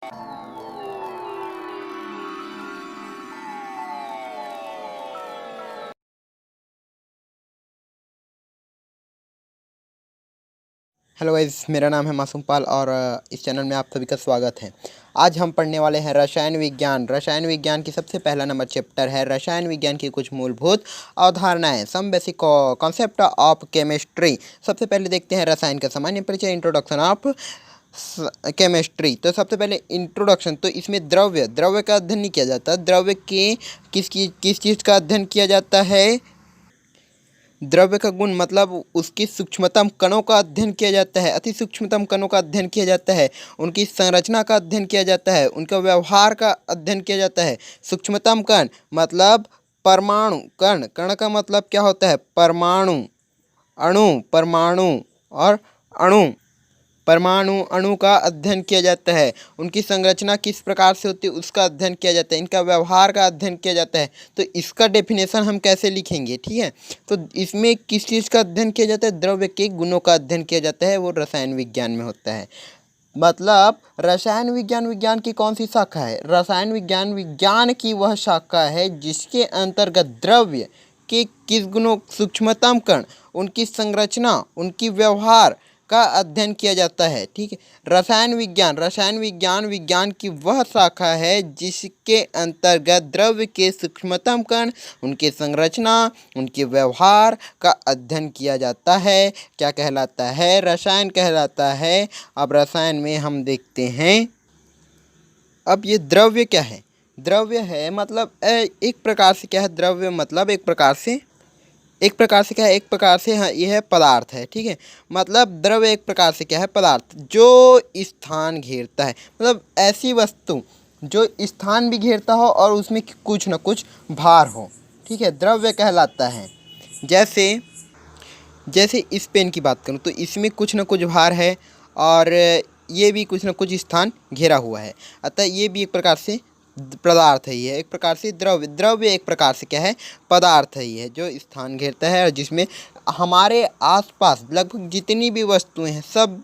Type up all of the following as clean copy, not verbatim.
Hello guys, मेरा नाम है मासूम पाल और इस चैनल में आप सभी का स्वागत है। आज हम पढ़ने वाले हैं रसायन विज्ञान। रसायन विज्ञान की सबसे पहला नंबर चैप्टर है रसायन विज्ञान की कुछ मूलभूत अवधारणाएं, some basic concept of chemistry. सबसे पहले देखते हैं रसायन का सामान्य परिचय, इंट्रोडक्शन ऑफ केमिस्ट्री। तो सबसे पहले इंट्रोडक्शन, तो इसमें द्रव्य का अध्ययन नहीं किया जाता। द्रव्य के किस चीज़ का अध्ययन किया जाता है? द्रव्य का गुण मतलब उसकी सूक्ष्मतम कणों का अध्ययन किया जाता है, अति सूक्ष्मतम कणों का अध्ययन किया जाता है, उनकी संरचना का अध्ययन किया जाता है, उनका व्यवहार का अध्ययन किया जाता है। सूक्ष्मतम कण मतलब परमाणु। कण का मतलब क्या होता है? परमाणु, परमाणु और अणु। परमाणु अणु का अध्ययन किया जाता है, उनकी संरचना किस प्रकार से होती है उसका अध्ययन किया जाता है, इनका व्यवहार का अध्ययन किया जाता है। तो इसका डेफिनेशन हम कैसे लिखेंगे? ठीक है, तो इसमें किस चीज़ का अध्ययन किया जाता है? द्रव्य के गुणों का अध्ययन किया जाता है, वो रसायन विज्ञान में होता है। मतलब रसायन विज्ञान की कौन सी शाखा है? रसायन विज्ञान की वह शाखा है जिसके अंतर्गत द्रव्य के किस गुणों, सूक्ष्मतम कण, उनकी संरचना, उनकी व्यवहार का अध्ययन किया जाता है। ठीक है, रसायन विज्ञान की वह शाखा है जिसके अंतर्गत द्रव्य के सूक्ष्मतम कण, उनकी संरचना, उनके व्यवहार का अध्ययन किया जाता है। क्या कहलाता है? रसायन कहलाता है। अब रसायन में हम देखते हैं, अब ये द्रव्य क्या है? द्रव्य है मतलब एक प्रकार से क्या है? द्रव्य मतलब एक प्रकार से क्या है? एक प्रकार से हाँ, ये है पदार्थ है। ठीक है, मतलब द्रव्य एक प्रकार से क्या है? पदार्थ जो स्थान घेरता है, मतलब ऐसी वस्तु जो स्थान भी घेरता हो और उसमें कुछ न कुछ भार हो। ठीक है, द्रव्य कहलाता है। जैसे इस पेन की बात करूँ तो इसमें कुछ न कुछ भार है और ये भी कुछ न कुछ स्थान घेरा हुआ है, अतः ये भी एक प्रकार से पदार्थ ही है, एक प्रकार से द्रव्य एक प्रकार से क्या है? पदार्थ ही है जो स्थान घेरता है और जिसमें हमारे आसपास लगभग जितनी भी वस्तुएं हैं सब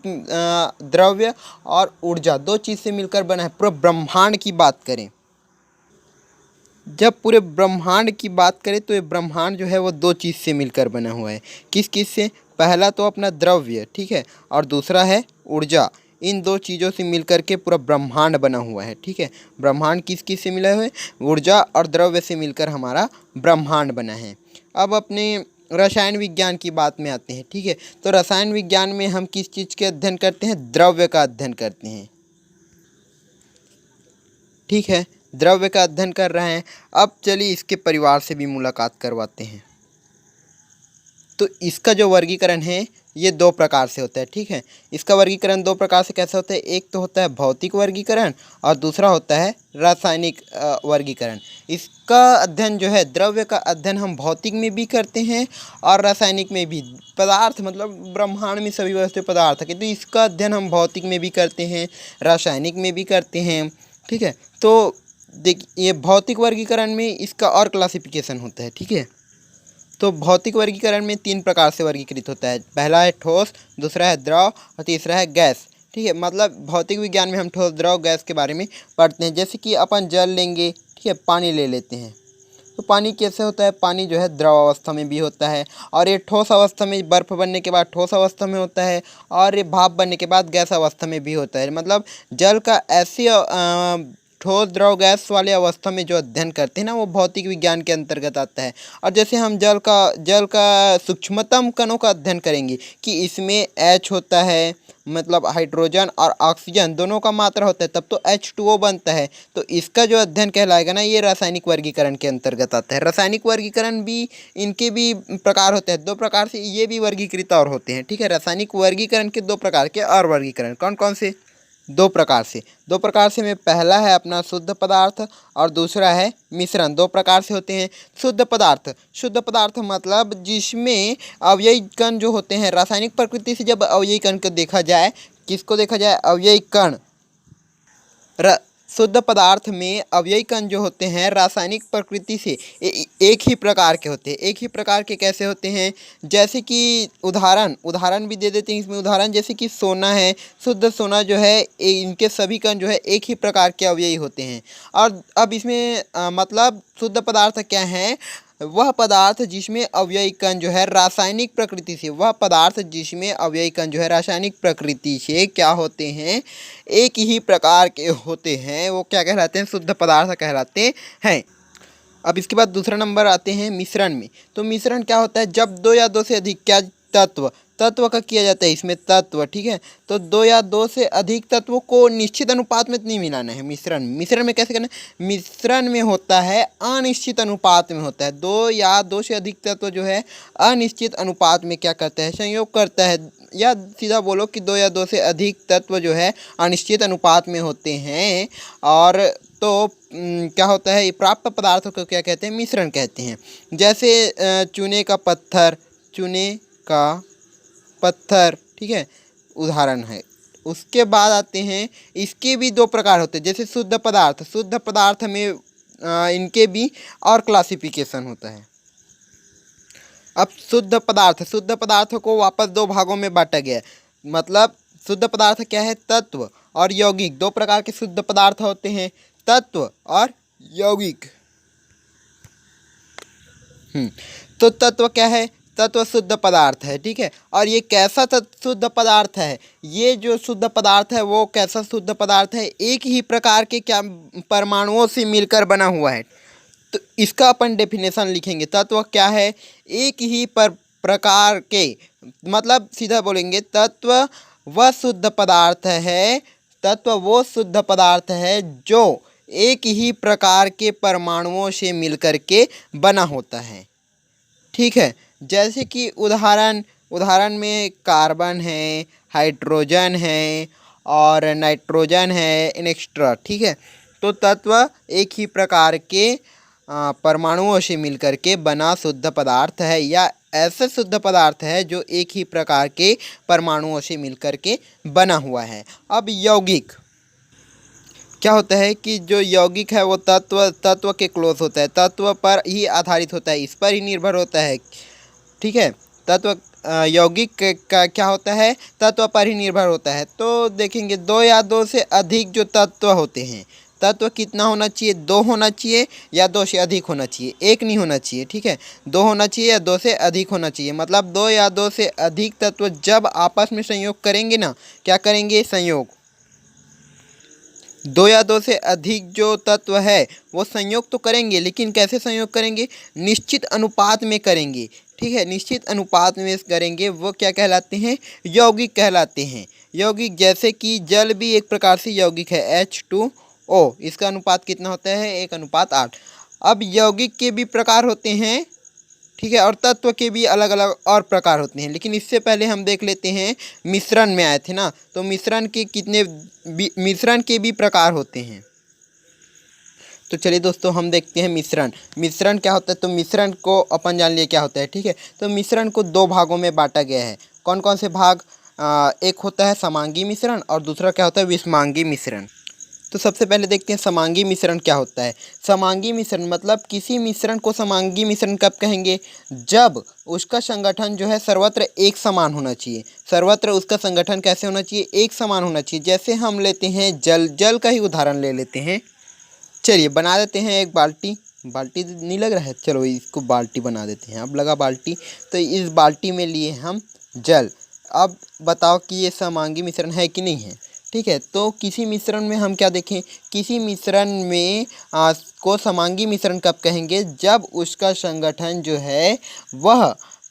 द्रव्य और ऊर्जा दो चीज़ से मिलकर बना है। पूरे ब्रह्मांड की बात करें, जब पूरे ब्रह्मांड की बात करें तो ये ब्रह्मांड जो है वो दो चीज़ से मिलकर बना हुआ है। किस से? पहला तो अपना द्रव्य, ठीक है, और दूसरा है ऊर्जा। इन दो चीज़ों से मिलकर के पूरा ब्रह्मांड बना हुआ है। ठीक है, ब्रह्मांड किस से मिला हुआ है? ऊर्जा और द्रव्य से मिलकर हमारा ब्रह्मांड बना है। अब अपने रसायन विज्ञान की बात में आते हैं। ठीक है, तो रसायन विज्ञान में हम किस चीज़ के अध्ययन करते हैं? द्रव्य का अध्ययन करते हैं। ठीक है, द्रव्य का अध्ययन कर रहे हैं। अब चलिए इसके परिवार से भी मुलाकात करवाते हैं। तो इसका जो वर्गीकरण है ये दो प्रकार से होता है। ठीक है, इसका वर्गीकरण दो प्रकार से कैसे होता है? एक तो होता है भौतिक वर्गीकरण और दूसरा होता है रासायनिक वर्गीकरण। इसका अध्ययन जो है, द्रव्य का अध्ययन हम भौतिक में भी करते हैं और रासायनिक में भी। पदार्थ मतलब ब्रह्मांड में सभी वस्तु पदार्थ है, तो इसका अध्ययन हम भौतिक में भी करते हैं, रासायनिक में भी करते हैं। ठीक है, तो देखिए ये भौतिक वर्गीकरण में इसका और क्लासिफिकेशन होता है। ठीक है, तो भौतिक वर्गीकरण में तीन प्रकार से वर्गीकृत होता है। पहला है ठोस, दूसरा है द्रव और तीसरा है गैस। ठीक है, मतलब भौतिक विज्ञान में हम ठोस, द्रव, गैस के बारे में पढ़ते हैं। जैसे कि अपन जल लेंगे, ठीक है, पानी ले लेते हैं, तो पानी कैसे होता है? पानी जो है द्रव अवस्था में भी होता है और ये ठोस अवस्था में, बर्फ़ बनने के बाद ठोस अवस्था में होता है और ये भाप बनने के बाद गैस अवस्था में भी होता है। मतलब जल का ऐसी ठोस, द्रव, गैस वाले अवस्था में जो अध्ययन करते हैं ना, वो भौतिक विज्ञान के अंतर्गत आता है। और जैसे हम जल का सूक्ष्मतम कणों का अध्ययन करेंगे कि इसमें H होता है, मतलब हाइड्रोजन और ऑक्सीजन दोनों का मात्रा होता है, तब तो H2O बनता है। तो इसका जो अध्ययन कहलाएगा ना, ये रासायनिक वर्गीकरण के अंतर्गत आता है। रासायनिक वर्गीकरण भी, इनके भी प्रकार होते हैं, दो प्रकार से ये भी वर्गीकृत और होते हैं। ठीक है, रासायनिक वर्गीकरण के दो प्रकार के और वर्गीकरण कौन कौन से? दो प्रकार से में पहला है अपना शुद्ध पदार्थ और दूसरा है मिश्रण। दो प्रकार से होते हैं। शुद्ध पदार्थ मतलब जिसमें अवयवी कण जो होते हैं, रासायनिक प्रकृति से जब अवयवी कण को देखा जाए, किसको देखा जाए? अवयवी कण। शुद्ध पदार्थ में अवयवी कण जो होते हैं रासायनिक प्रकृति से एक ही प्रकार के होते हैं। एक ही प्रकार के कैसे होते हैं, जैसे कि उदाहरण भी दे देते हैं इसमें। उदाहरण जैसे कि सोना है, शुद्ध सोना जो है इनके सभी कण जो है एक ही प्रकार के अवयवी होते हैं। और अब इसमें मतलब शुद्ध पदार्थ क्या है, वह पदार्थ जिसमें अवयवी कण जो है रासायनिक प्रकृति से, वह पदार्थ जिसमें अवयवी कण जो है रासायनिक प्रकृति से क्या होते हैं, एक ही प्रकार के होते हैं, वो क्या कहलाते हैं, शुद्ध पदार्थ कहलाते हैं। अब इसके बाद दूसरा नंबर आते हैं मिश्रण में। तो मिश्रण क्या होता है, जब दो या दो से अधिक क्या तत्व का किया जाता है इसमें तत्व, ठीक है। तो दो या दो से अधिक तत्वों को निश्चित अनुपात में नहीं मिलाना है। मिश्रण में कैसे करना है, मिश्रण में होता है अनिश्चित अनुपात में होता है। दो या दो से अधिक तत्व जो है अनिश्चित अनुपात में क्या करता है, संयोग करता है। या सीधा बोलो कि दो या दो से अधिक तत्व जो है अनिश्चित अनुपात में होते हैं। और तो क्या होता है, प्राप्त पदार्थों को क्या कहते हैं, मिश्रण कहते हैं। जैसे चूने का पत्थर, ठीक है, उदाहरण है। उसके बाद आते हैं, इसके भी दो प्रकार होते हैं। जैसे शुद्ध पदार्थ में इनके भी और क्लासिफिकेशन होता है। अब शुद्ध पदार्थों को वापस दो भागों में बांटा गया है। मतलब शुद्ध पदार्थ क्या है, तत्व और यौगिक। दो प्रकार के शुद्ध पदार्थ होते हैं, तत्व और यौगिक। तो तत्व क्या है, तत्व शुद्ध पदार्थ है, ठीक है। और ये कैसा शुद्ध पदार्थ है, ये जो शुद्ध पदार्थ है वो कैसा शुद्ध पदार्थ है, एक ही प्रकार के क्या परमाणुओं से मिलकर बना हुआ है। तो इसका अपन डेफिनेशन लिखेंगे। तत्व क्या है, एक ही प्रकार के, मतलब सीधा बोलेंगे तत्व वह शुद्ध पदार्थ है, तत्व वो शुद्ध पदार्थ है जो एक ही प्रकार के परमाणुओं से मिलकर के बना होता है, ठीक है। जैसे कि उदाहरण में कार्बन है, हाइड्रोजन है और नाइट्रोजन है, एक्स्ट्रा, ठीक है। तो तत्व एक ही प्रकार के परमाणुओं से मिलकर के बना शुद्ध पदार्थ है, या ऐसा शुद्ध पदार्थ है जो एक ही प्रकार के परमाणुओं से मिलकर के बना हुआ है। अब यौगिक क्या होता है कि जो यौगिक है वो तत्व के क्लोज होता है, तत्व पर ही आधारित होता है, इस पर ही निर्भर होता है, ठीक है। तत्व यौगिक का क्या होता है, तत्व पर ही निर्भर होता है। तो देखेंगे दो या दो से अधिक जो तत्व होते हैं, तत्व कितना होना चाहिए, दो होना चाहिए या दो से अधिक होना चाहिए, एक नहीं होना चाहिए, ठीक है। दो होना चाहिए या दो से अधिक होना चाहिए। मतलब दो या दो से अधिक तत्व जब आपस में संयोग करेंगे ना, क्या करेंगे, संयोग। दो या दो से अधिक जो तत्व है वो संयोग तो करेंगे, लेकिन कैसे संयोग करेंगे, निश्चित अनुपात में करेंगे, ठीक है। निश्चित अनुपात में करेंगे, वो क्या कहलाते हैं, यौगिक कहलाते हैं। यौगिक जैसे कि जल भी एक प्रकार से यौगिक है, H2O, इसका अनुपात कितना होता है, 1:8। अब यौगिक के भी प्रकार होते हैं, ठीक है, और तत्व के भी अलग अलग और प्रकार होते हैं। लेकिन इससे पहले हम देख लेते हैं, मिश्रण में आए थे ना, तो मिश्रण के भी प्रकार होते हैं। तो चलिए दोस्तों हम देखते हैं मिश्रण क्या होता है। तो मिश्रण को अपन जान लिए क्या होता है, ठीक है। तो मिश्रण को दो भागों में बांटा गया है। कौन कौन से भाग, एक होता है समांगी मिश्रण और दूसरा क्या होता है, विषमांगी मिश्रण। तो सबसे पहले देखते हैं समांगी मिश्रण क्या होता है। समांगी मिश्रण मतलब किसी मिश्रण को समांगी मिश्रण कब कहेंगे, जब उसका संगठन जो है सर्वत्र एक समान होना चाहिए। सर्वत्र उसका संगठन कैसे होना चाहिए, एक समान होना चाहिए। जैसे हम लेते हैं जल का ही उदाहरण ले लेते हैं। चलिए बना देते हैं एक बाल्टी नहीं लग रहा है, चलो इसको बाल्टी बना देते हैं। अब लगा बाल्टी, तो इस बाल्टी में लिए हम जल। अब बताओ कि ये समांगी मिश्रण है कि नहीं है, ठीक है। तो किसी मिश्रण में हम क्या देखें, किसी मिश्रण में को समांगी मिश्रण कब कहेंगे, जब उसका संगठन जो है वह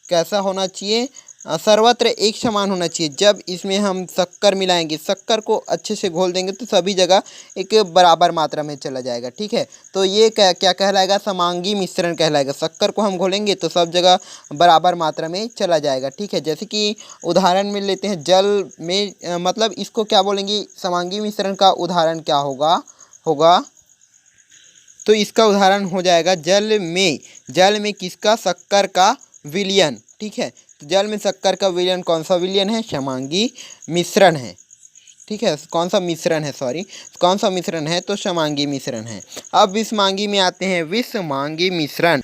कैसा होना चाहिए, सर्वत्र एक समान होना चाहिए। जब इसमें हम शक्कर मिलाएंगे, शक्कर को अच्छे से घोल देंगे तो सभी जगह एक बराबर मात्रा में चला जाएगा, ठीक है। तो ये क्या कहलाएगा, समांगी मिश्रण कहलाएगा। शक्कर को हम घोलेंगे तो सब जगह बराबर मात्रा में चला जाएगा, ठीक है। जैसे कि उदाहरण में लेते हैं जल में, मतलब इसको क्या बोलेंगे, समांगी मिश्रण का उदाहरण क्या होगा तो इसका उदाहरण हो जाएगा जल में किसका, शक्कर का विलयन, ठीक है। तो जल में शक्कर का विलयन कौन सा विलयन है, समांगी मिश्रण है, ठीक है, कौन सा मिश्रण है, सॉरी, कौन सा मिश्रण है, तो समांगी मिश्रण है। अब विषमांगी में आते हैं, विषमांगी मिश्रण।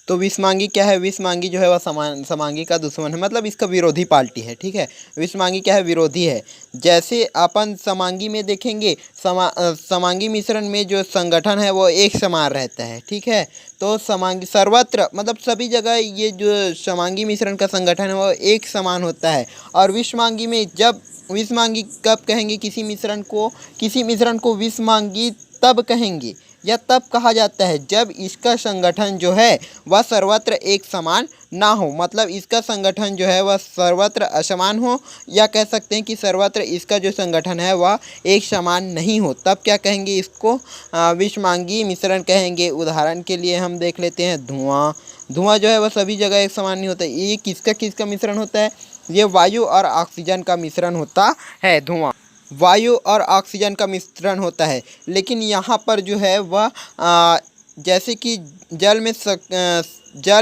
तो विषमांगी क्या है, विषमांगी जो है वह समांगी का दुश्मन है, मतलब इसका विरोधी पार्टी है, ठीक है। विषमांगी क्या है, विरोधी है। जैसे अपन समांगी में देखेंगे, समांगी मिश्रण में जो संगठन है वो एक समान रहता है, ठीक है। तो समांगी सर्वत्र, मतलब सभी जगह ये जो समांगी मिश्रण का संगठन है वो एक समान होता है। और विषमांगी में, जब विषमांगी कब कहेंगे किसी मिश्रण को विषमांगी तब कहेंगे या तब कहा जाता है जब इसका संगठन जो है वह सर्वत्र एक समान ना हो, मतलब इसका संगठन जो है वह सर्वत्र असमान हो, या कह सकते हैं कि सर्वत्र इसका जो संगठन है वह एक समान नहीं हो, तब क्या कहेंगे, इसको विषमांगी मिश्रण कहेंगे। उदाहरण के लिए हम देख लेते हैं धुआं। धुआं जो है वह सभी जगह एक समान नहीं होता। ये किसका मिश्रण होता है, ये वायु और ऑक्सीजन का मिश्रण होता है। धुआं वायु और ऑक्सीजन का मिश्रण होता है। लेकिन यहाँ पर जो है वह जैसे कि जल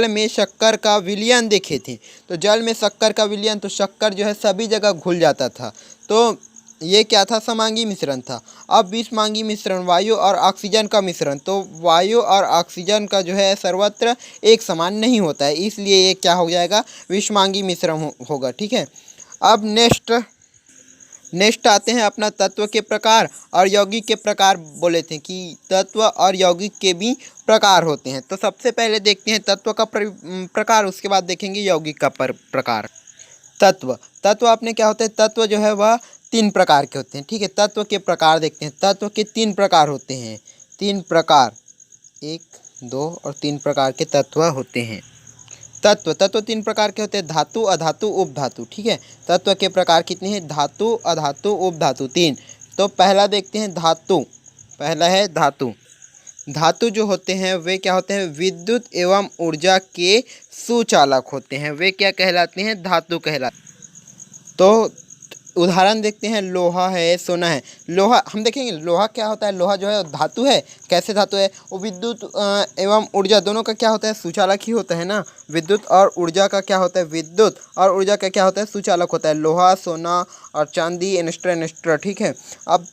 में शक्कर का विलयन देखे थे, तो जल में शक्कर का विलयन, तो शक्कर जो है सभी जगह घुल जाता था, तो ये क्या था, समांगी मिश्रण था। अब विषमांगी मिश्रण, वायु और ऑक्सीजन का मिश्रण, तो वायु और ऑक्सीजन का जो है सर्वत्र एक समान नहीं होता है, इसलिए ये क्या हो जाएगा, विषमांगी मिश्रण होगा, ठीक है। अब नेक्स्ट आते हैं अपना तत्व के प्रकार और यौगिक के प्रकार। बोले थे कि तत्व और यौगिक के भी प्रकार होते हैं, तो सबसे पहले देखते हैं तत्व का प्रकार, उसके बाद देखेंगे यौगिक का प्रकार। तत्व आपने क्या होता है, तत्व जो है वह 3 प्रकार के होते हैं, ठीक है। तत्व के प्रकार देखते हैं, तत्व के 3 प्रकार होते हैं, 3 प्रकार, 1, 2 और 3 प्रकार के तत्व होते हैं। तत्व 3 प्रकार के होते हैं, धातु, अधातु, उपधातु, ठीक है। तत्व के प्रकार कितने हैं, धातु, अधातु, उपधातु, 3। तो पहला देखते हैं धातु, पहला है धातु। धातु जो होते हैं वे क्या होते हैं, विद्युत एवं ऊर्जा के सुचालक होते हैं, वे क्या कहलाते हैं, धातु कहलाते। तो उदाहरण देखते हैं, लोहा है, सोना है। लोहा हम देखेंगे, लोहा क्या होता है, लोहा जो है धातु है। कैसे धातु है, वो विद्युत एवं ऊर्जा दोनों का क्या होता है, सुचालक ही होता है ना। विद्युत और ऊर्जा का क्या होता है, विद्युत और ऊर्जा का क्या होता है, सुचालक होता है। लोहा, सोना और चांदी, एनेस्टर, ठीक है। अब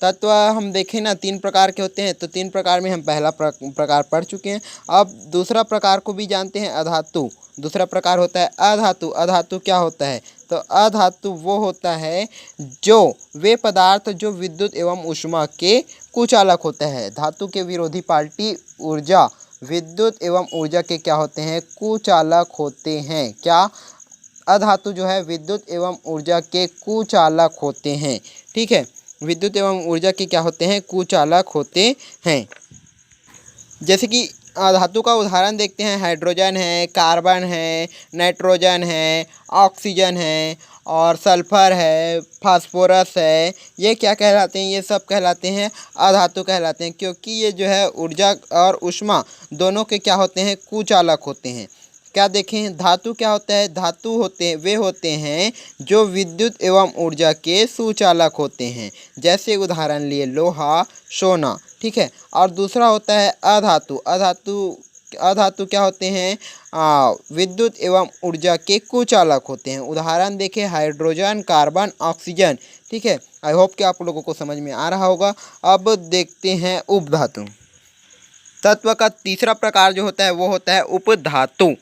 तत्व हम देखें ना, 3 प्रकार के होते हैं, तो 3 प्रकार में हम पहला प्रकार पढ़ चुके हैं। अब दूसरा प्रकार को भी जानते हैं, अधातु। दूसरा प्रकार होता है अधातु। अधातु क्या होता है, तो अधातु वो होता है जो वे पदार्थ जो विद्युत एवं ऊष्मा के कुचालक होते हैं। धातु के विरोधी पार्टी ऊर्जा, विद्युत एवं ऊर्जा के क्या होते हैं, कुचालक होते हैं। क्या, अधातु जो है विद्युत एवं ऊर्जा के कुचालक होते हैं, ठीक है। विद्युत एवं ऊर्जा के क्या होते हैं, कुचालक होते हैं। जैसे कि धातु का उदाहरण देखते हैं, हाइड्रोजन है, कार्बन है, नाइट्रोजन है, ऑक्सीजन है और सल्फर है, फास्फोरस है। ये क्या कहलाते हैं, ये सब कहलाते हैं अधातु कहलाते हैं, क्योंकि ये जो है ऊर्जा और ऊष्मा दोनों के क्या होते हैं, कुचालक होते हैं। क्या देखें, धातु क्या होता है, धातु वे होते हैं जो विद्युत एवं ऊर्जा के सुचालक होते हैं। जैसे उदाहरण लिए लोहा, सोना, ठीक है। और दूसरा होता है अधातु। अधातु क्या होते हैं, विद्युत एवं ऊर्जा के कुचालक होते हैं। उदाहरण देखें, हाइड्रोजन, कार्बन, ऑक्सीजन, ठीक है। आई होप कि आप लोगों को समझ में आ रहा होगा। अब देखते हैं उपधातु। तत्व का तीसरा प्रकार जो होता है वो होता है उपधातु।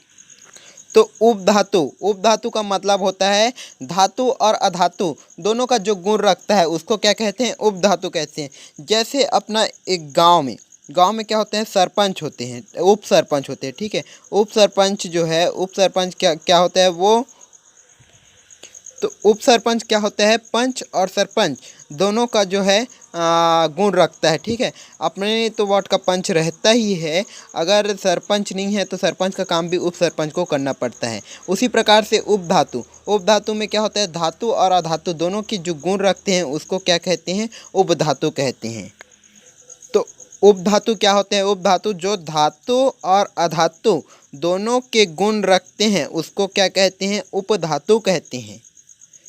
तो उपधातु का मतलब होता है धातु और अधातु दोनों का जो गुण रखता है उसको क्या कहते हैं, उपधातु कहते हैं। जैसे अपना एक गांव में क्या होते हैं, सरपंच होते हैं, उप सरपंच होते हैं, ठीक है। उप सरपंच जो है, उप सरपंच क्या होता है वो, तो उप सरपंच क्या होता है, पंच और सरपंच दोनों का जो है गुण रखता है, ठीक है। अपने तो वार्ड का पंच रहता ही है, अगर सरपंच नहीं है तो सरपंच का काम भी उप सरपंच को करना पड़ता है। उसी प्रकार से उपधातु में क्या होता है, धातु और अधातु दोनों के जो गुण रखते हैं उसको क्या कहते हैं, उपधातु कहते हैं। तो उपधातु क्या होते हैं, उपधातु जो धातु और अधातु दोनों के गुण रखते हैं उसको क्या कहते हैं, उपधातु कहते हैं।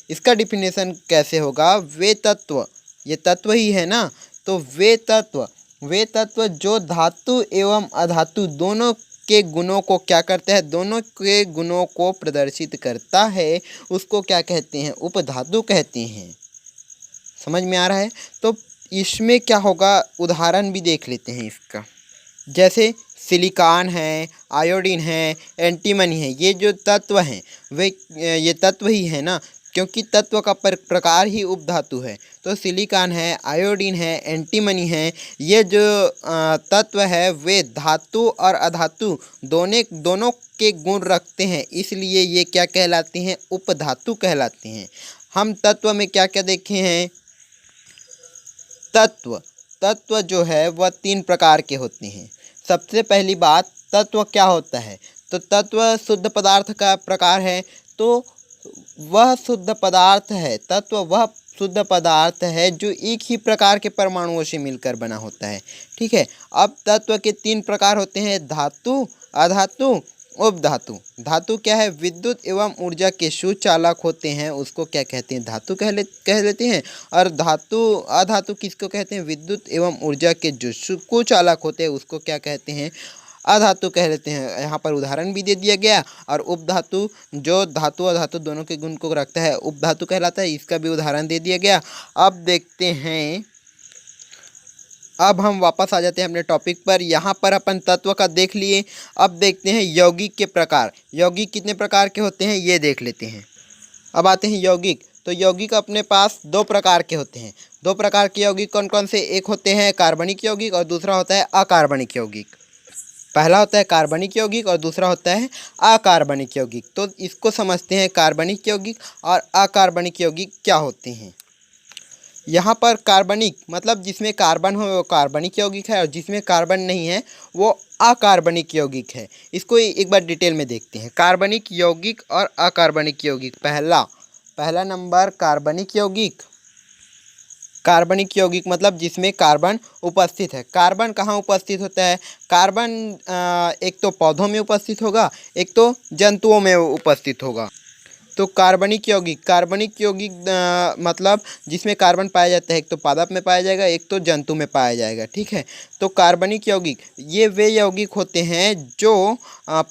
इसका डिफिनेशन कैसे होगा, वे तत्व, ये तत्व ही है ना, तो वे तत्व जो धातु एवं अधातु दोनों के गुणों को क्या करते हैं, दोनों के गुणों को प्रदर्शित करता है, उसको क्या कहते हैं, उपधातु कहते हैं। समझ में आ रहा है? तो इसमें क्या होगा, उदाहरण भी देख लेते हैं इसका। जैसे सिलिकॉन है, आयोडीन है, एंटीमनी है, ये जो तत्व हैं वे ये तत्व ही है ना, क्योंकि तत्व का प्रकार ही उपधातु है। तो सिलिकॉन है, आयोडीन है, एंटीमनी है, ये जो तत्व है वे धातु और अधातु दोनों के गुण रखते हैं, इसलिए ये क्या कहलाती हैं, उपधातु कहलाती हैं। हम तत्व में क्या क्या देखे हैं? तत्व जो है वह 3 प्रकार के होते हैं। सबसे पहली बात, तत्व क्या होता है? तो तत्व शुद्ध पदार्थ का प्रकार है। तो वह शुद्ध पदार्थ है, तत्व वह शुद्ध पदार्थ है जो एक ही प्रकार के परमाणुओं से मिलकर बना होता है। ठीक है। अब तत्व के 3 प्रकार होते हैं, धातु, अधातु, उपधातु। धातु क्या है? विद्युत एवं ऊर्जा के सुचालक होते हैं, उसको क्या कहते हैं? धातु कह लेते हैं। और अधातु किसको कहते हैं? विद्युत एवं ऊर्जा के जो कुचालक होते हैं उसको क्या कहते हैं? अधातु कह लेते हैं। यहाँ पर उदाहरण भी दे दिया गया। और उपधातु जो धातु और धातु दोनों के गुण को रखता है उपधातु कहलाता है, इसका भी उदाहरण दे दिया गया। अब देखते हैं, अब हम वापस आ जाते हैं अपने टॉपिक पर। यहाँ पर अपन तत्व का देख लिए। अब देखते हैं यौगिक के प्रकार। यौगिक कितने प्रकार के होते हैं ये देख लेते हैं। अब आते हैं यौगिक। तो यौगिक अपने पास 2 प्रकार के होते हैं। 2 प्रकार के यौगिक कौन कौन से? एक होते हैं कार्बनिक यौगिक और दूसरा होता है अकार्बनिक यौगिक। पहला होता है कार्बनिक यौगिक और दूसरा होता है अकार्बनिक यौगिक। तो इसको समझते हैं, कार्बनिक यौगिक और अकार्बनिक यौगिक क्या होते हैं। यहाँ पर कार्बनिक मतलब जिसमें कार्बन हो वो कार्बनिक यौगिक है, और जिसमें कार्बन नहीं है वो अकार्बनिक यौगिक है। इसको एक बार डिटेल में देखते हैं, कार्बनिक यौगिक और अकार्बनिक यौगिक। पहला नंबर कार्बनिक यौगिक। कार्बनिक यौगिक मतलब जिसमें कार्बन उपस्थित है। कार्बन कहाँ उपस्थित होता है? कार्बन एक तो पौधों में उपस्थित होगा, एक तो जंतुओं में उपस्थित होगा। तो कार्बनिक यौगिक मतलब जिसमें कार्बन पाया जाता है, एक तो पादप में पाया जाएगा, एक तो जंतु में पाया जाएगा। ठीक है। तो कार्बनिक यौगिक ये वे यौगिक होते हैं जो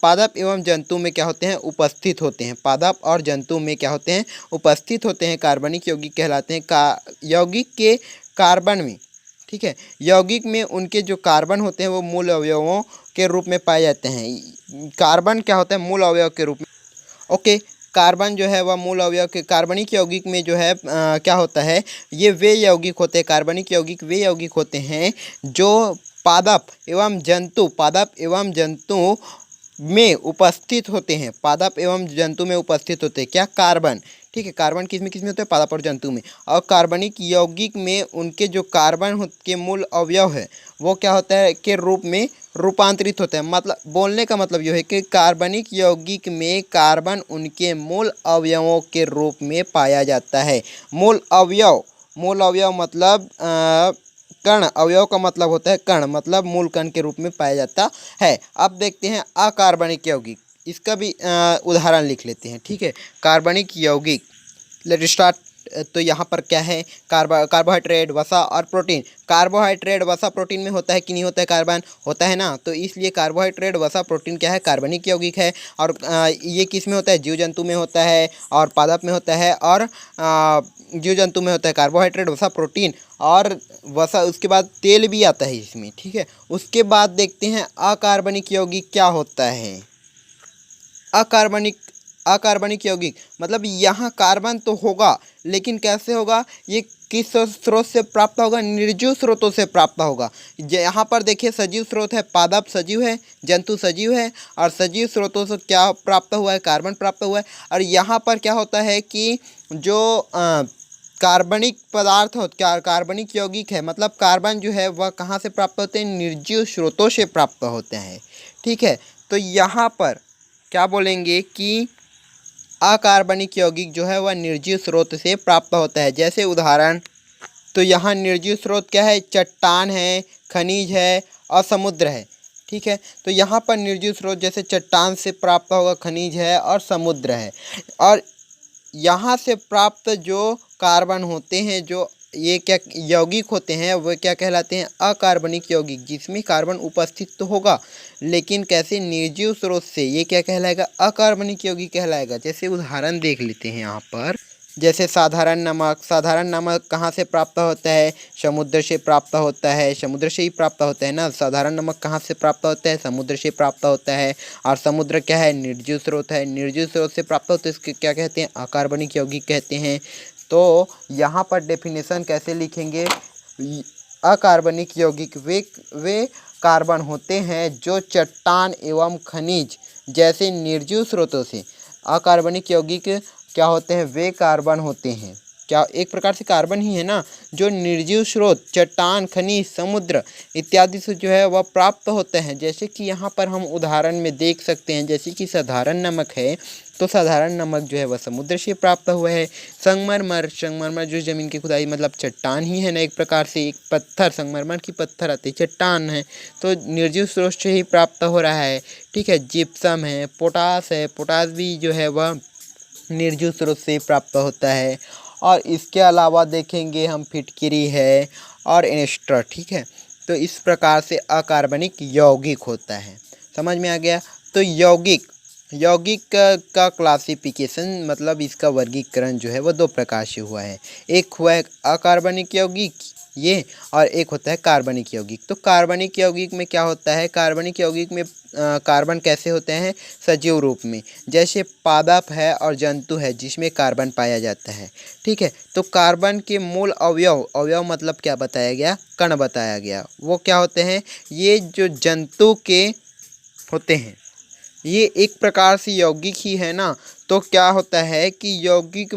पादप एवं जंतु में क्या होते हैं? उपस्थित होते हैं। पादप और जंतु में क्या होते हैं? उपस्थित होते हैं, कार्बनिक यौगिक कहलाते हैं। यौगिक के कार्बन में, ठीक है, यौगिक में उनके जो कार्बन होते हैं वो मूल अवयवों के रूप में पाए जाते हैं। कार्बन क्या होता है? मूल अवयव के रूप में। ओके, कार्बन जो है वह मूल अवयव के। कार्बनिक यौगिक में जो है क्या होता है? ये वे यौगिक होते हैं, कार्बनिक यौगिक वे यौगिक होते हैं जो पादप एवं जंतु में उपस्थित होते हैं। पादप एवं जंतु में उपस्थित होते हैं क्या? कार्बन। ठीक है। कार्बन किस में होते हैं? पादप और जंतु में। और कार्बनिक यौगिक में उनके जो कार्बन के मूल अवयव है वो क्या होता है? के रूप में रूपांतरित होता है। मतलब बोलने का मतलब यह है कि कार्बनिक यौगिक में कार्बन उनके मूल अवयवों के रूप में पाया जाता है। मूल अवयव मतलब कण। अवयव का मतलब होता है कण, मतलब मूल कण के रूप में पाया जाता है। अब देखते हैं अकार्बनिक यौगिक। इसका भी उदाहरण लिख लेते हैं। ठीक है। कार्बनिक यौगिक, लेट स्टार्ट। तो यहाँ पर क्या है? कार्बोहाइड्रेट, वसा और प्रोटीन। कार्बोहाइड्रेट, वसा, प्रोटीन में होता है कि नहीं होता है? कार्बन होता है ना। तो इसलिए कार्बोहाइड्रेट, वसा, प्रोटीन क्या है? कार्बनिक यौगिक है। और ये किस में होता है? जीव जंतु में होता है और पादप में होता है। और जीव जंतु में होता है कार्बोहाइड्रेट, वसा, प्रोटीन और वसा। उसके बाद तेल भी आता है इसमें। ठीक है। उसके बाद देखते हैं अकार्बनिक यौगिक क्या होता है। अकार्बनिक यौगिक मतलब यहाँ कार्बन तो होगा, लेकिन कैसे होगा? ये किस स्रोत से प्राप्त होगा? निर्जीव स्रोतों से प्राप्त होगा। यहाँ पर देखिए सजीव स्रोत है, पादप सजीव है, जंतु सजीव है, और सजीव स्रोतों से क्या प्राप्त हुआ है? कार्बन प्राप्त हुआ है। और यहाँ पर क्या होता है कि जो कार्बनिक पदार्थ हो, कार्बनिक यौगिक है, मतलब कार्बन जो है वह कहाँ से प्राप्त होते हैं? निर्जीव स्रोतों से प्राप्त होते हैं। ठीक है। तो यहाँ पर क्या बोलेंगे कि अकार्बनिक यौगिक जो है वह निर्जीव स्रोत से प्राप्त होता है। जैसे उदाहरण, तो यहाँ निर्जीव स्रोत क्या है? चट्टान है, खनिज है और समुद्र है। ठीक है। तो यहाँ पर निर्जीव स्रोत जैसे चट्टान से प्राप्त होगा, खनिज है और समुद्र है। और यहाँ से प्राप्त जो कार्बन होते हैं, जो ये क्या यौगिक होते हैं, वो क्या कहलाते हैं? अकार्बनिक यौगिक, जिसमें कार्बन उपस्थित तो होगा लेकिन कैसे? निर्जीव स्रोत से। ये क्या कहलाएगा? अकार्बनिक यौगिक कहलाएगा। जैसे उदाहरण देख लेते हैं यहाँ पर। जैसे साधारण नमक कहाँ से प्राप्त होता है? समुद्र से प्राप्त होता है, समुद्र से ही प्राप्त होता है ना। साधारण नमक कहाँ से प्राप्त होता है? समुद्र से प्राप्त होता है। और समुद्र क्या है? निर्जीव स्रोत है, निर्जीव स्रोत से प्राप्त होता है, इसके क्या कहते हैं? अकार्बनिक यौगिक कहते हैं। तो यहाँ पर डेफिनेशन कैसे लिखेंगे? अकार्बनिक यौगिक वे कार्बन होते हैं जो चट्टान एवं खनिज जैसे निर्जीव स्रोतों से। अकार्बनिक यौगिक क्या होते हैं? वे कार्बन होते हैं, क्या एक प्रकार से कार्बन ही है ना, जो निर्जीव स्रोत चट्टान खनिज समुद्र इत्यादि से जो है वह प्राप्त होते हैं। जैसे कि यहाँ पर हम उदाहरण में देख सकते हैं, जैसे कि साधारण नमक है, तो साधारण नमक जो है वह समुद्र से प्राप्त हुआ है। संगमरमर जो ज़मीन की खुदाई मतलब चट्टान ही है ना, एक प्रकार से एक पत्थर, संगमरमर की पत्थर आती है, चट्टान है, तो निर्जीव स्रोत से ही प्राप्त हो रहा है। ठीक है, जिप्सम है, पोटास भी जो है वह निर्जीव स्रोत से प्राप्त होता है। और इसके अलावा देखेंगे हम फिटकिरी है और एस्टर। ठीक है, तो इस प्रकार से अकार्बनिक यौगिक होता है। समझ में आ गया? तो यौगिक का क्लासिफिकेशन मतलब इसका वर्गीकरण जो है वो दो प्रकार से हुआ है। एक हुआ है अकार्बनिक यौगिक ये, और एक होता है कार्बनिक यौगिक। तो कार्बनिक यौगिक में क्या होता है? कार्बनिक यौगिक में कार्बन कैसे होते हैं? सजीव रूप में, जैसे पादप है और जंतु है जिसमें कार्बन पाया जाता है। ठीक है, तो कार्बन के मूल अवयव मतलब क्या बताया गया? कण बताया गया। वो क्या होते हैं? ये जो जंतु के होते हैं, ये एक प्रकार से यौगिक ही है ना। तो क्या होता है कि यौगिक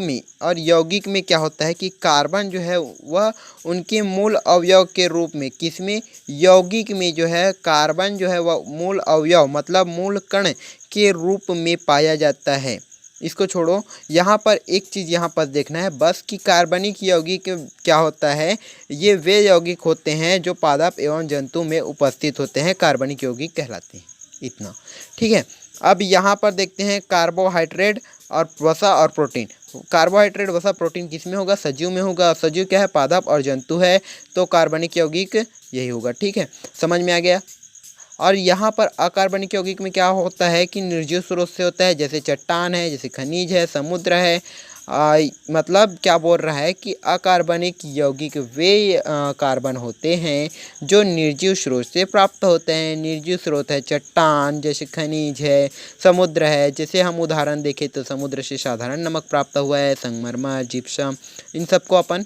में क्या होता है कि कार्बन जो है वह उनके मूल अवयव के रूप में, किसमें? यौगिक में जो है कार्बन जो है वह मूल अवयव मतलब मूल कण के रूप में पाया जाता है। इसको छोड़ो, यहाँ पर एक चीज़ यहाँ पर देखना है बस कि कार्बनिक यौगिक क्या होता है। ये वे यौगिक होते हैं जो पादप एवं जंतु में उपस्थित होते हैं, कार्बनिक यौगिक कहलाते हैं। इतना ठीक है। अब यहाँ पर देखते हैं कार्बोहाइड्रेट और वसा और प्रोटीन। कार्बोहाइड्रेट वसा प्रोटीन किस में होगा? सजीव में होगा। सजीव क्या है? पादप और जंतु है, तो कार्बनिक यौगिक यही होगा। ठीक है, समझ में आ गया? और यहाँ पर अकार्बनिक यौगिक में क्या होता है कि निर्जीव स्रोत से होता है, जैसे चट्टान है, जैसे खनिज है, समुद्र है। मतलब क्या बोल रहा है कि अकार्बनिक यौगिक वे कार्बन होते हैं जो निर्जीव स्रोत से प्राप्त होते हैं। निर्जीव स्रोत है चट्टान, जैसे खनिज है, समुद्र है, जैसे हम उदाहरण देखें तो समुद्र से साधारण नमक प्राप्त हुआ है, संगमरमर, जिप्सम, इन सबको अपन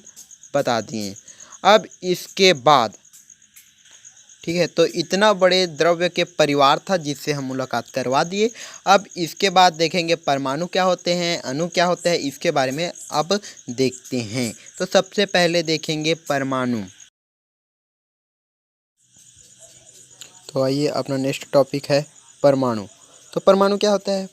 बता दिए। अब इसके बाद ठीक है, तो इतना बड़े द्रव्य के परिवार था जिससे हम मुलाकात करवा दिए। अब इसके बाद देखेंगे परमाणु क्या होते हैं, अणु क्या होते हैं, इसके बारे में अब देखते हैं। तो सबसे पहले देखेंगे परमाणु। तो आइए, अपना नेक्स्ट टॉपिक है परमाणु। तो परमाणु क्या होता है?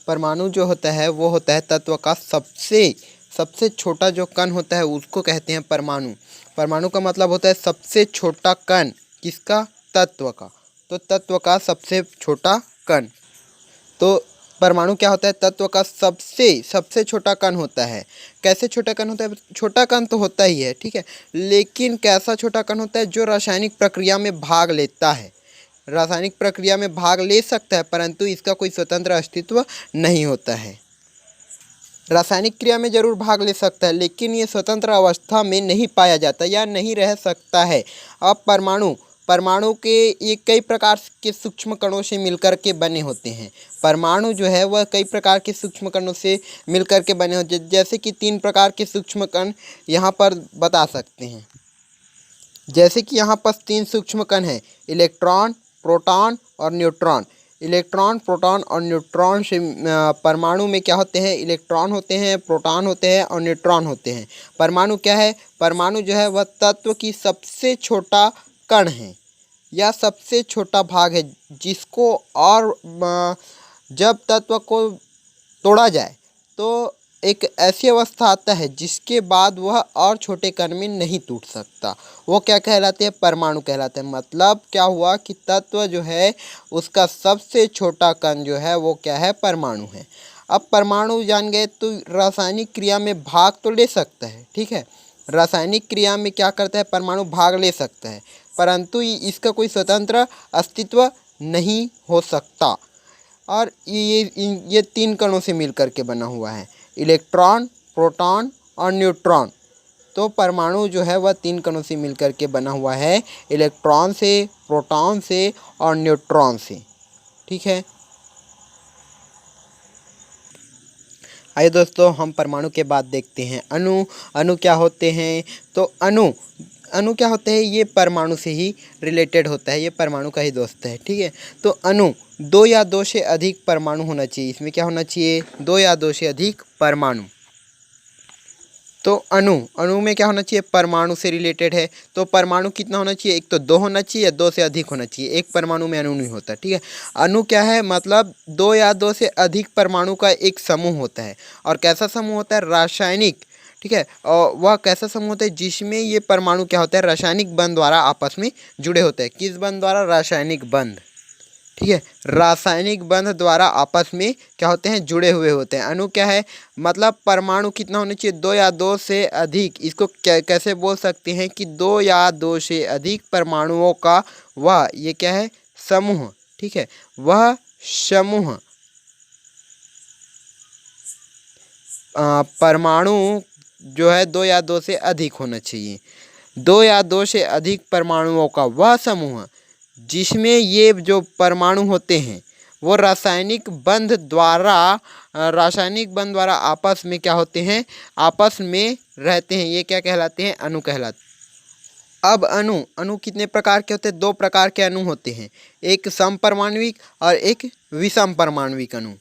परमाणु जो होता है वो होता है तत्व का सबसे छोटा जो कण होता है उसको कहते हैं परमाणु। परमाणु का मतलब होता है सबसे छोटा कण। किसका? तत्व का। तो तत्व का सबसे छोटा कण। तो परमाणु क्या होता है? तत्व का सबसे छोटा कण होता है। कैसे छोटा कण होता है? छोटा कण तो होता ही है, ठीक है, लेकिन कैसा छोटा कण होता है? जो रासायनिक प्रक्रिया में भाग लेता है, रासायनिक प्रक्रिया में भाग ले सकता है परंतु इसका कोई स्वतंत्र अस्तित्व नहीं होता है। रासायनिक क्रिया में जरूर भाग ले सकता है लेकिन ये स्वतंत्र अवस्था में नहीं पाया जाता या नहीं रह सकता है। अब परमाणु के ये कई प्रकार के सूक्ष्म कणों से मिलकर के बने होते हैं। परमाणु जो है वह कई प्रकार के सूक्ष्म कणों से मिलकर के बने होते हैं। जैसे कि 3 प्रकार के सूक्ष्म कण यहाँ पर बता सकते हैं। जैसे कि यहाँ पर 3 सूक्ष्म कण हैं, इलेक्ट्रॉन, प्रोटॉन और न्यूट्रॉन। इलेक्ट्रॉन, प्रोटॉन और न्यूट्रॉन से परमाणु में क्या होते हैं? इलेक्ट्रॉन होते हैं, प्रोटॉन होते हैं और न्यूट्रॉन होते हैं। परमाणु क्या है? परमाणु जो है वह तत्व की सबसे छोटा कण है या सबसे छोटा भाग है जिसको और जब तत्व को तोड़ा जाए तो एक ऐसी अवस्था आता है जिसके बाद वह और छोटे कण में नहीं टूट सकता। वो क्या कहलाते हैं? परमाणु कहलाते हैं। मतलब क्या हुआ कि तत्व जो है उसका सबसे छोटा कण जो है वो क्या है? परमाणु है। अब परमाणु जान गए तो रासायनिक क्रिया में भाग तो ले सकता है, ठीक है, रासायनिक क्रिया में क्या करता है? परमाणु भाग ले सकता है परंतु इसका कोई स्वतंत्र अस्तित्व नहीं हो सकता। और ये 3 कणों से मिलकर के बना हुआ है, इलेक्ट्रॉन, प्रोटॉन और न्यूट्रॉन। तो परमाणु जो है वह 3 कणों से मिलकर के बना हुआ है, इलेक्ट्रॉन से, प्रोटॉन से और न्यूट्रॉन से। ठीक है, आइए दोस्तों हम परमाणु के बाद देखते हैं अणु। अणु क्या होते हैं? तो अणु क्या होते हैं? ये परमाणु से ही रिलेटेड होता है, ये परमाणु का ही दोस्त है। ठीक है, तो अणु 2 या 2 से अधिक परमाणु होना चाहिए। इसमें क्या होना चाहिए? 2 या 2 से अधिक परमाणु। तो अणु में क्या होना चाहिए? परमाणु से रिलेटेड है, तो परमाणु कितना होना चाहिए? एक तो 2 होना चाहिए या 2 से अधिक होना चाहिए। एक परमाणु में अणु नहीं होता। ठीक है, अणु क्या है? मतलब 2 या 2 से अधिक परमाणु का एक समूह होता है। और कैसा समूह होता है? रासायनिक। ठीक है, और वह कैसा समूह होता है जिसमें ये परमाणु क्या होता है? रासायनिक बंध द्वारा आपस में जुड़े होते हैं। किस बंध द्वारा? रासायनिक बंध। ठीक है, रासायनिक बंध द्वारा आपस में क्या होते हैं? जुड़े हुए होते हैं। अणु क्या है? मतलब परमाणु कितना होना चाहिए? 2 या 2 से अधिक। इसको कैसे बोल सकते हैं कि 2 या 2 से अधिक परमाणुओं का वह ये क्या है? समूह। ठीक है, वह समूह परमाणु जो है 2 या 2 से अधिक होना चाहिए। 2 या 2 से अधिक परमाणुओं का वह समूह जिसमें ये जो परमाणु होते हैं वो रासायनिक बंध द्वारा आपस में क्या होते हैं? आपस में रहते हैं। ये क्या कहलाते हैं? अणु कहलाते हैं। अब अणु कितने प्रकार के होते हैं? 2 प्रकार के अणु होते हैं, एक समपरमाणविक और एक विषम परमाणविक अणु।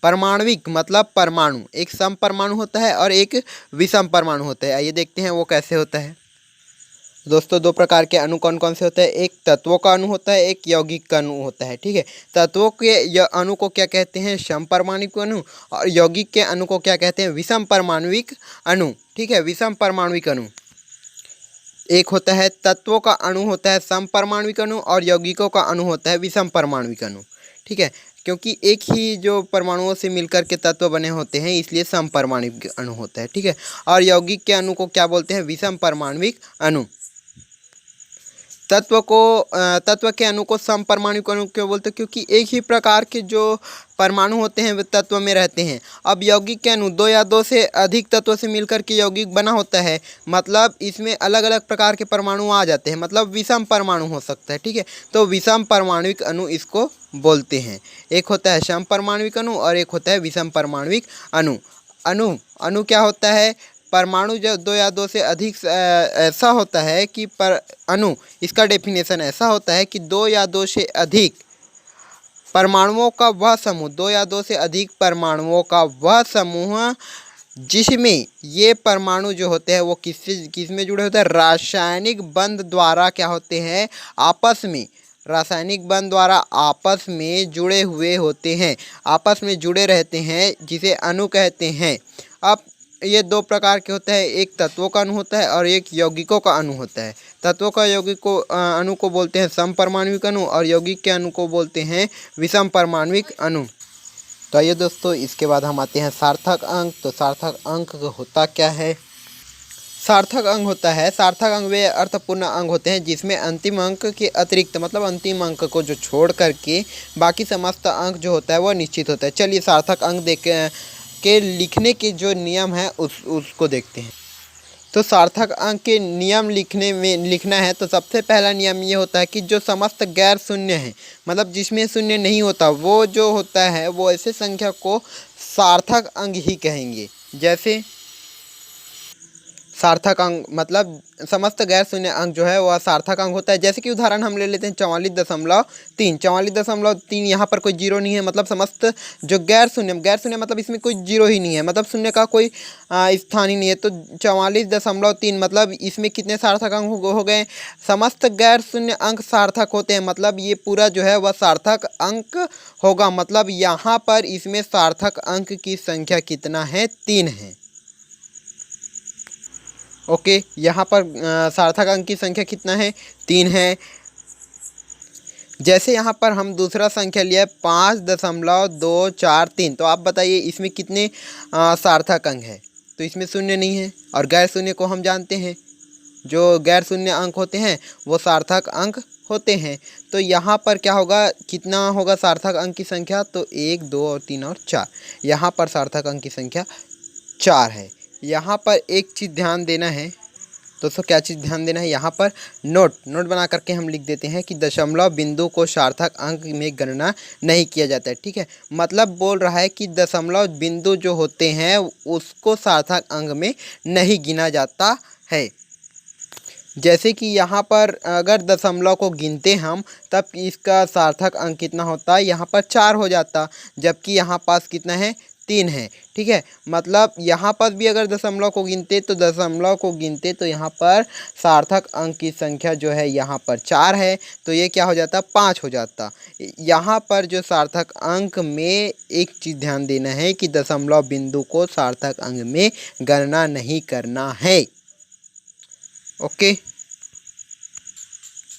परमाणविक मतलब परमाणु, एक समपरमाणु होता है और एक विषम परमाणु होता है। आइए देखते हैं वो कैसे होता है। दोस्तों 2 प्रकार के अणु कौन कौन से होते हैं? एक तत्वों का अणु होता है, एक यौगिक का अणु होता है। ठीक है, तत्वों के अणु को क्या कहते हैं? समपरमाणविक अणु। और यौगिक के अणु को क्या कहते हैं? विषम परमाणविक अणु। ठीक है, विषम परमाणविक अणु। एक होता है तत्वों का अणु होता है समपरमाणविक अणु और यौगिकों का अणु होता है विषम परमाणविक अणु। ठीक है, क्योंकि एक ही जो परमाणुओं से मिलकर के तत्व बने होते हैं इसलिए समपरमाणविक अणु होता है। ठीक है, और यौगिक के अणु को क्या बोलते हैं? विषम परमाणविक अणु। तत्व के अणु को समपरमाणविक अणु क्यों बोलते हैं? क्योंकि एक ही प्रकार के जो परमाणु होते हैं वे तत्व में रहते हैं। अब यौगिक के अणु 2 या 2 से अधिक तत्वों से मिलकर के यौगिक बना होता है, मतलब इसमें अलग अलग प्रकार के परमाणु आ जाते हैं, मतलब विषम परमाणु हो सकता है। ठीक है, तो विषम परमाणविक अणु इसको बोलते हैं। एक होता है समपरमाणविक अणु और एक होता है विषम परमाणविक अणु। अणु क्या होता है? परमाणु जब 2 या 2 से अधिक ऐसा होता है कि अणु, इसका डेफिनेशन ऐसा होता है कि 2 या 2 से अधिक परमाणुओं का वह समूह, 2 या 2 से अधिक परमाणुओं का वह समूह जिसमें ये परमाणु जो होते हैं वो किस में जुड़े होते हैं? रासायनिक बंध द्वारा क्या होते हैं? आपस में रासायनिक बंध द्वारा आपस में जुड़े हुए होते हैं, आपस में जुड़े रहते हैं, जिसे अणु कहते हैं। अब ये 2 प्रकार के होते हैं, एक तत्वों का अणु होता है और एक यौगिकों का अणु होता है। तत्वों का अणु को बोलते हैं समपरमाणविक अणु और यौगिक के अणु को बोलते हैं विषम परमाणविक अणु। तो आइए दोस्तों इसके बाद हम आते हैं सार्थक अंक। तो सार्थक अंक होता क्या है? सार्थक अंक होता है, सार्थक अंक वे अर्थपूर्ण अंक होते हैं जिसमें अंतिम अंक के अतिरिक्त, मतलब अंतिम अंक को जो छोड़ करके बाकी समस्त अंक जो होता है वह निश्चित होता है। चलिए सार्थक अंक के लिखने के जो नियम है उसको देखते हैं। तो सार्थक अंक के नियम लिखना है तो सबसे पहला नियम ये होता है कि जो समस्त गैर शून्य है, मतलब जिसमें शून्य नहीं होता, वो जो होता है वो ऐसे संख्या को सार्थक अंक ही कहेंगे। जैसे सार्थक अंक मतलब समस्त गैर शून्य अंक जो है वह सार्थक अंक होता है। जैसे कि उदाहरण हम ले लेते हैं 44.3। 44.3 यहाँ पर कोई जीरो नहीं है, मतलब समस्त जो गैर शून्य मतलब इसमें कोई जीरो ही नहीं है, मतलब शून्य का कोई स्थान ही नहीं है। तो 44.3 मतलब इसमें कितने सार्थक अंक हो गए? समस्त गैर शून्य अंक सार्थक होते हैं, मतलब ये पूरा जो है वह सार्थक अंक होगा। मतलब यहाँ पर इसमें सार्थक अंक की संख्या कितना है? 3 है। ओके, यहाँ पर सार्थक अंक की संख्या कितना है? 3 है। जैसे यहाँ पर हम दूसरा संख्या लिया है 5.243, तो आप बताइए इसमें कितने सार्थक अंक है? तो इसमें शून्य नहीं है, और गैर शून्य को हम जानते हैं, जो गैर शून्य अंक होते हैं वो सार्थक अंक होते हैं। तो यहाँ पर क्या होगा? कितना होगा सार्थक अंक की संख्या? तो 1, 2 और 3 और 4। यहाँ पर सार्थक अंक की संख्या 4 है। यहाँ पर एक चीज़ ध्यान देना है दोस्तों। क्या चीज़ ध्यान देना है, यहाँ पर नोट बना करके हम लिख देते हैं कि दशमलव बिंदु को सार्थक अंक में गणना नहीं किया जाता है। ठीक है, मतलब बोल रहा है कि दशमलव बिंदु जो होते हैं उसको सार्थक अंक में नहीं गिना जाता है। जैसे कि यहाँ पर अगर दशमलव को गिनते हम तब इसका सार्थक अंक कितना होता है, यहाँ पर 4 हो जाता, जबकि यहाँ पास कितना है, 3 है। ठीक है, मतलब यहाँ पर भी अगर दशमलव को गिनते तो यहाँ पर सार्थक अंक की संख्या जो है यहाँ पर 4 है, तो ये क्या हो जाता, 5 हो जाता। यहाँ पर जो सार्थक अंक में एक चीज़ ध्यान देना है कि दशमलव बिंदु को सार्थक अंक में गणना नहीं करना है। ओके,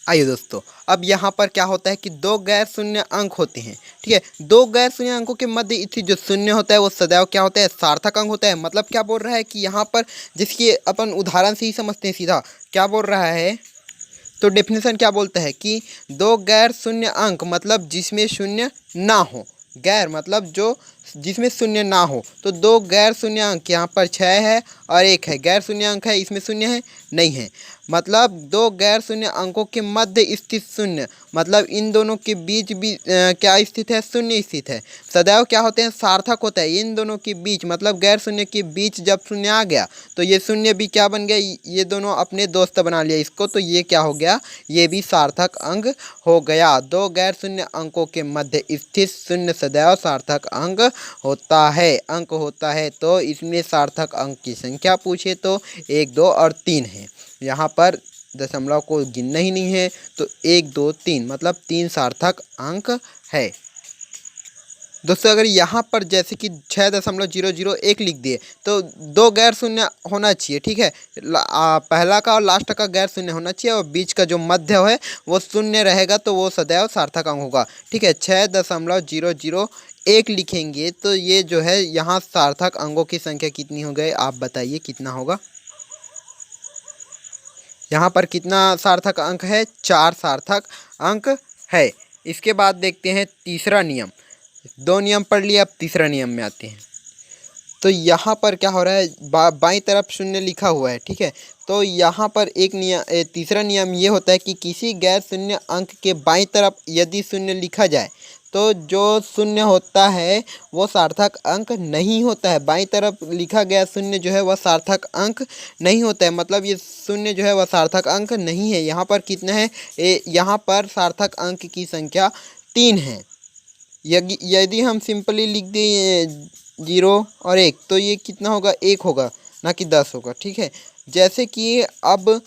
आइए दोस्तों, अब यहाँ पर क्या होता है कि दो गैर शून्य अंक होते हैं। ठीक है, दो गैर शून्य अंकों के मध्य स्थित जो शून्य होता है वो सदैव क्या होता है, सार्थक अंक होता है। मतलब क्या बोल रहा है कि यहाँ पर जिसकी अपन उदाहरण से ही समझते हैं सीधा, क्या बोल रहा है, तो डेफिनेशन क्या बोलता है कि दो गैर शून्य अंक मतलब जिसमें शून्य ना हो, गैर मतलब जो जिसमें शून्य ना हो, तो दो गैर शून्य अंक यहाँ पर 6 है और 1 है, गैर शून्य अंक है, इसमें शून्य है नहीं है। मतलब दो गैर शून्य अंकों के मध्य स्थित शून्य, मतलब इन दोनों के बीच भी क्या स्थित है, शून्य स्थित है, सदैव क्या होते हैं, सार्थक होता है। इन दोनों के बीच मतलब गैर शून्य के बीच जब शून्य आ गया तो ये शून्य भी क्या बन गया, ये दोनों अपने दोस्त बना लिया इसको, तो ये क्या हो गया, ये भी सार्थक अंक हो गया। दो गैर शून्य अंकों के मध्य स्थित शून्य सदैव सार्थक अंक होता है। तो इसमें सार्थक अंक की संख्या पूछे तो 1, 2 और 3 है। यहाँ पर दशमलव को गिनना ही नहीं है, तो 1, 2, 3 मतलब 3 सार्थक अंक है। दोस्तों अगर यहाँ पर जैसे कि 6.001 लिख दिए तो दो गैर शून्य होना चाहिए। ठीक है, पहला का और लास्ट का गैर शून्य होना चाहिए और बीच का जो मध्य है वो शून्य रहेगा, तो वो सदैव सार्थक अंक होगा। ठीक है, 6.001 लिखेंगे तो ये जो है यहाँ सार्थक अंकों की संख्या कितनी हो गई, आप बताइए कितना होगा। यहाँ पर कितना सार्थक अंक है, 4 सार्थक अंक है। इसके बाद देखते हैं तीसरा नियम। दो नियम पढ़ लिए, अब तीसरा नियम में आते हैं। तो यहाँ पर क्या हो रहा है, बाईं तरफ शून्य लिखा हुआ है। ठीक है, तो यहाँ पर एक नियम, तीसरा नियम ये होता है कि किसी गैर शून्य अंक के बाईं तरफ यदि शून्य लिखा जाए तो जो शून्य होता है वो सार्थक अंक नहीं होता है। बाईं तरफ लिखा गया शून्य जो है वह सार्थक अंक नहीं होता है, मतलब ये शून्य जो है वह सार्थक अंक नहीं है। यहाँ पर कितना है, यहाँ पर सार्थक अंक की संख्या 3 है। यदि हम सिंपली लिख दें 0 और 1 तो ये कितना होगा, 1 होगा ना कि 10 होगा। ठीक है, जैसे कि अब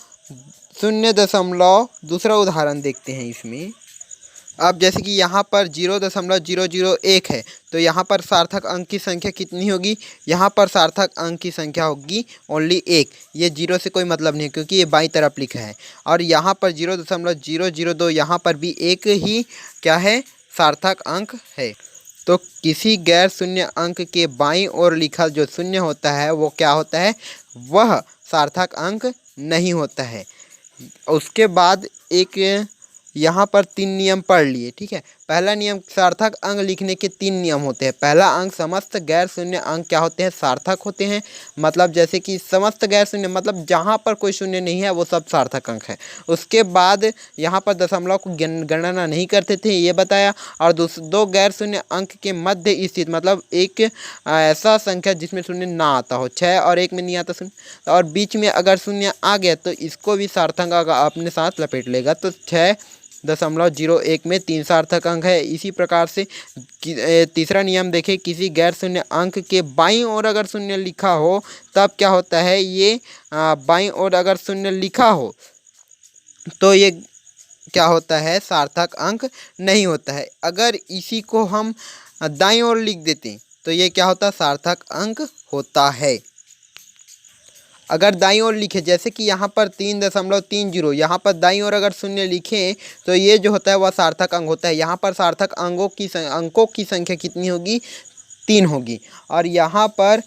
0 दूसरा उदाहरण देखते हैं इसमें। अब जैसे कि यहाँ पर 0.001 है तो यहाँ पर सार्थक अंक की संख्या कितनी होगी, यहाँ पर सार्थक अंक की संख्या होगी ओनली 1। ये 0 से कोई मतलब नहीं क्योंकि ये बाईं तरफ लिखा है। और यहाँ पर 0.002 यहाँ पर भी एक ही क्या है, सार्थक अंक है। तो किसी गैर शून्य अंक के बाईं ओर लिखा जो शून्य होता है वो क्या होता है, वह सार्थक अंक नहीं होता है। उसके बाद एक यहाँ पर 3 नियम पढ़ लिए। ठीक है, पहला नियम, सार्थक अंक लिखने के 3 नियम होते हैं। पहला अंक, समस्त गैर शून्य अंक क्या होते हैं, सार्थक होते हैं। मतलब जैसे कि समस्त गैर शून्य मतलब जहाँ पर कोई शून्य नहीं है वो सब सार्थक अंक है। उसके बाद यहाँ पर दशमलव को गणना नहीं करते थे ये बताया। और दो गैर शून्य अंक के मध्य स्थित मतलब एक ऐसा संख्या जिसमें शून्य ना आता हो, 6 और 1 में नहीं आता शून्य, और बीच में अगर शून्य आ गया तो इसको भी सार्थक अंक अपने साथ लपेट लेगा। तो 6.01 में 3 सार्थक अंक है। इसी प्रकार से तीसरा नियम देखें, किसी गैर शून्य अंक के बाईं ओर अगर शून्य लिखा हो तब क्या होता है, ये बाईं ओर अगर शून्य लिखा हो तो ये क्या होता है, सार्थक अंक नहीं होता है। अगर इसी को हम दाईं ओर लिख देते तो ये क्या होता है, सार्थक अंक होता है। अगर दाईं ओर लिखे जैसे कि यहाँ पर 3.30, यहाँ पर दाईं ओर अगर शून्य लिखें तो ये जो होता है वह सार्थक अंक होता है। यहाँ पर सार्थक अंकों की संख्या कितनी होगी, 3 होगी। और यहाँ पर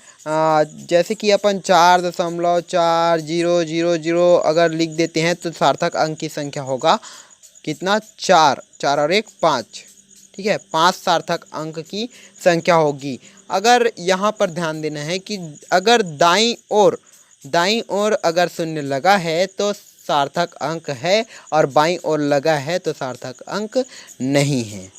जैसे कि अपन 4.4000 अगर लिख देते हैं तो सार्थक अंक की संख्या होगा कितना, 4 और 1 5। ठीक है, 5 सार्थक अंक की संख्या होगी। अगर यहाँ पर ध्यान देना है कि अगर दाईं ओर अगर शून्य लगा है तो सार्थक अंक है और बाईं ओर लगा है तो सार्थक अंक नहीं है।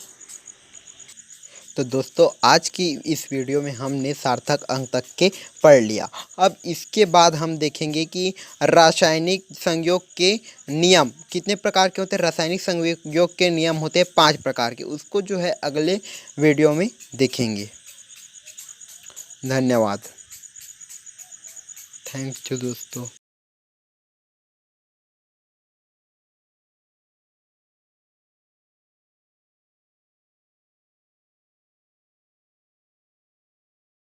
तो दोस्तों आज की इस वीडियो में हमने सार्थक अंक तक के पढ़ लिया। अब इसके बाद हम देखेंगे कि रासायनिक संयोग के नियम कितने प्रकार के होते हैं। रासायनिक संयोग के नियम होते हैं 5 प्रकार के, उसको जो है अगले वीडियो में देखेंगे। धन्यवाद। थैंक यू दोस्तों।